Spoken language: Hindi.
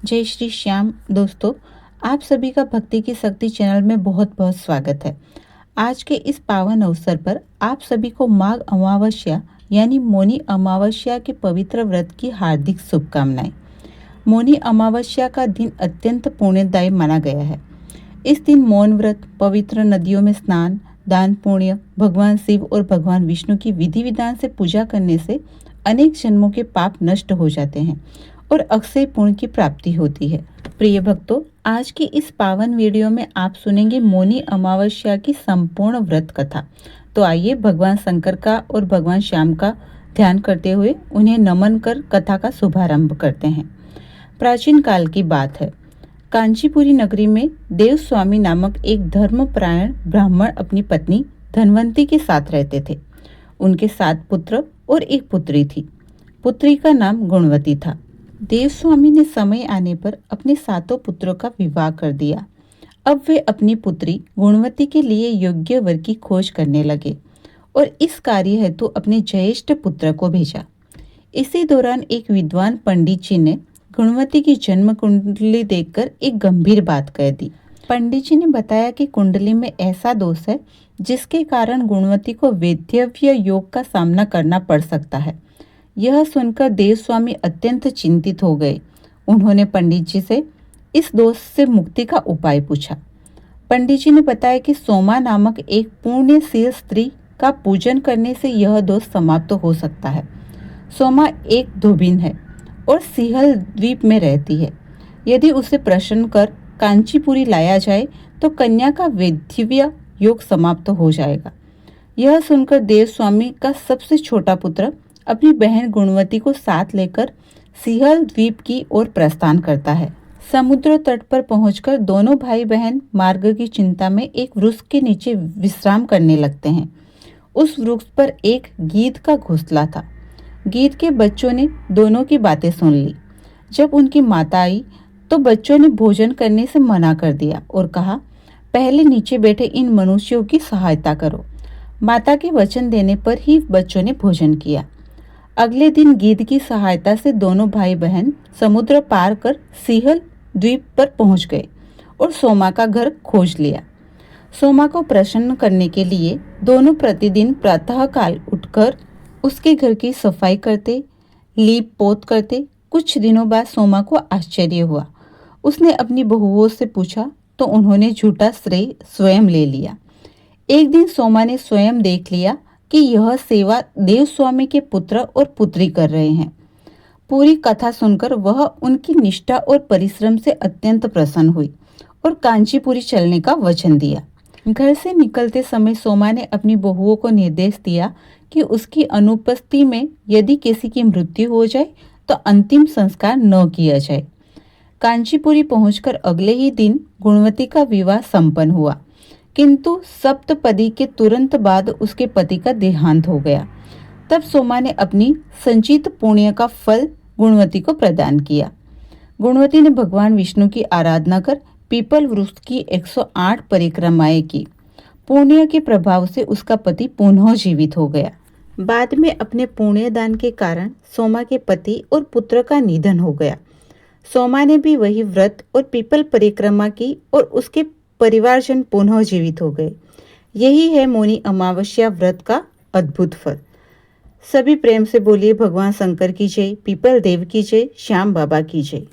जय श्री श्याम दोस्तों, आप सभी का भक्ति की शक्ति चैनल में बहुत बहुत स्वागत है। आज के इस पावन अवसर पर आप सभी को माघ अमावस्या यानी मौनी अमावस्या के पवित्र व्रत की हार्दिक शुभकामनाएं। मौनी अमावस्या का दिन अत्यंत पुण्यदायी माना गया है। इस दिन मौन व्रत, पवित्र नदियों में स्नान, दान पुण्य, भगवान शिव और भगवान विष्णु की विधि विधान से पूजा करने से अनेक जन्मों के पाप नष्ट हो जाते हैं और अक्षय पुण्य की प्राप्ति होती है। प्रिय भक्तों, आज की इस पावन वीडियो में आप सुनेंगे मौनी अमावस्या की संपूर्ण व्रत कथा। तो आइए भगवान शंकर का और भगवान श्याम का ध्यान करते हुए उन्हें नमन कर कथा का शुभारंभ करते हैं। प्राचीन काल की बात है। कांचीपुरी नगरी में देवस्वामी नामक एक धर्मपरायण ब्राह्मण अपनी पत्नी धनवंती के साथ रहते थे। उनके 7 पुत्र और एक पुत्री थी। पुत्री का नाम गुणवती था। देवस्वामी ने समय आने पर अपने 7 पुत्रों का विवाह कर दिया। अब वे अपनी पुत्री गुणवती के लिए योग्य वर की खोज करने लगे और इस कार्य हेतु अपने ज्येष्ठ पुत्र को भेजा। इसी दौरान एक विद्वान पंडित जी ने गुणवती की जन्म कुंडली देखकर एक गंभीर कह दी। पंडित जी ने बताया कि कुंडली में ऐसा दोष है जिसके कारण गुणवती को वैधव्य योग का सामना करना पड़ सकता है। यह सुनकर देवस्वामी अत्यंत चिंतित हो गए। उन्होंने पंडित जी से इस दोष से मुक्ति का उपाय पूछा। पंडित जी ने बताया कि सोमा नामक एक पुण्यशील स्त्री का पूजन करने से यह दोष समाप्त हो सकता है। सोमा एक धोबिन है और सिंहल द्वीप में रहती है। यदि उसे प्रसन्न कर कांचीपुरी लाया जाए तो कन्या का वैधव्य योग समाप्त हो जाएगा। यह सुनकर देवस्वामी का सबसे छोटा पुत्र अपनी बहन गुणवती को साथ लेकर सिंहल द्वीप की ओर प्रस्थान करता है। समुद्र तट पर पहुंचकर दोनों भाई बहन मार्ग की चिंता में एक वृक्ष के नीचे विश्राम करने लगते हैं। उस वृक्ष पर एक गीध का घोंसला था। गीध के बच्चों ने दोनों की बातें सुन ली। जब उनकी माता आई तो बच्चों ने भोजन करने से मना कर दिया और कहा, पहले नीचे बैठे इन मनुष्यों की सहायता करो। माता के वचन देने पर ही बच्चों ने भोजन किया। अगले दिन गीध की सहायता से दोनों भाई बहन समुद्र पार कर सिंहल द्वीप पर पहुंच गए और सोमा का घर खोज लिया। सोमा को प्रसन्न करने के लिए दोनों प्रतिदिन प्रातःकाल उठकर उसके घर की सफाई करते, लीप पोत करते। कुछ दिनों बाद सोमा को आश्चर्य हुआ। उसने अपनी बहुओं से पूछा तो उन्होंने झूठा श्रेय स्वयं ले लिया। एक दिन सोमा ने स्वयं देख लिया कि यह सेवा देवस्वामी के पुत्र और पुत्री कर रहे हैं। पूरी कथा सुनकर वह उनकी निष्ठा और परिश्रम से अत्यंत प्रसन्न हुई और कांचीपुरी चलने का वचन दिया। घर से निकलते समय सोमा ने अपनी बहुओं को निर्देश दिया कि उसकी अनुपस्थिति में यदि किसी की मृत्यु हो जाए तो अंतिम संस्कार न किया जाए। कांचीपुरी पहुंचकर अगले ही दिन गुणवती का विवाह संपन्न हुआ, किंतु सप्तपदी के तुरंत बाद उसके पति का देहांत हो गया। तब सोमा ने अपनी संचित पुण्य का फल गुणवती को प्रदान किया। गुणवती ने भगवान विष्णु की आराधना कर पीपल वृक्ष की 108 परिक्रमाएं की। पुण्य के प्रभाव से उसका पति पुनः जीवित हो गया। बाद में अपने पुण्य दान के कारण सोमा के पति और पुत्र का निधन हो गया। सोमा ने भी वही व्रत और पीपल परिक्रमा की और उसके परिवारजन पुनः जीवित हो गए। यही है मौनी अमावस्या व्रत का अद्भुत फल। सभी प्रेम से बोलिए भगवान शंकर की जय, पीपल देव की जय, श्याम बाबा की जय।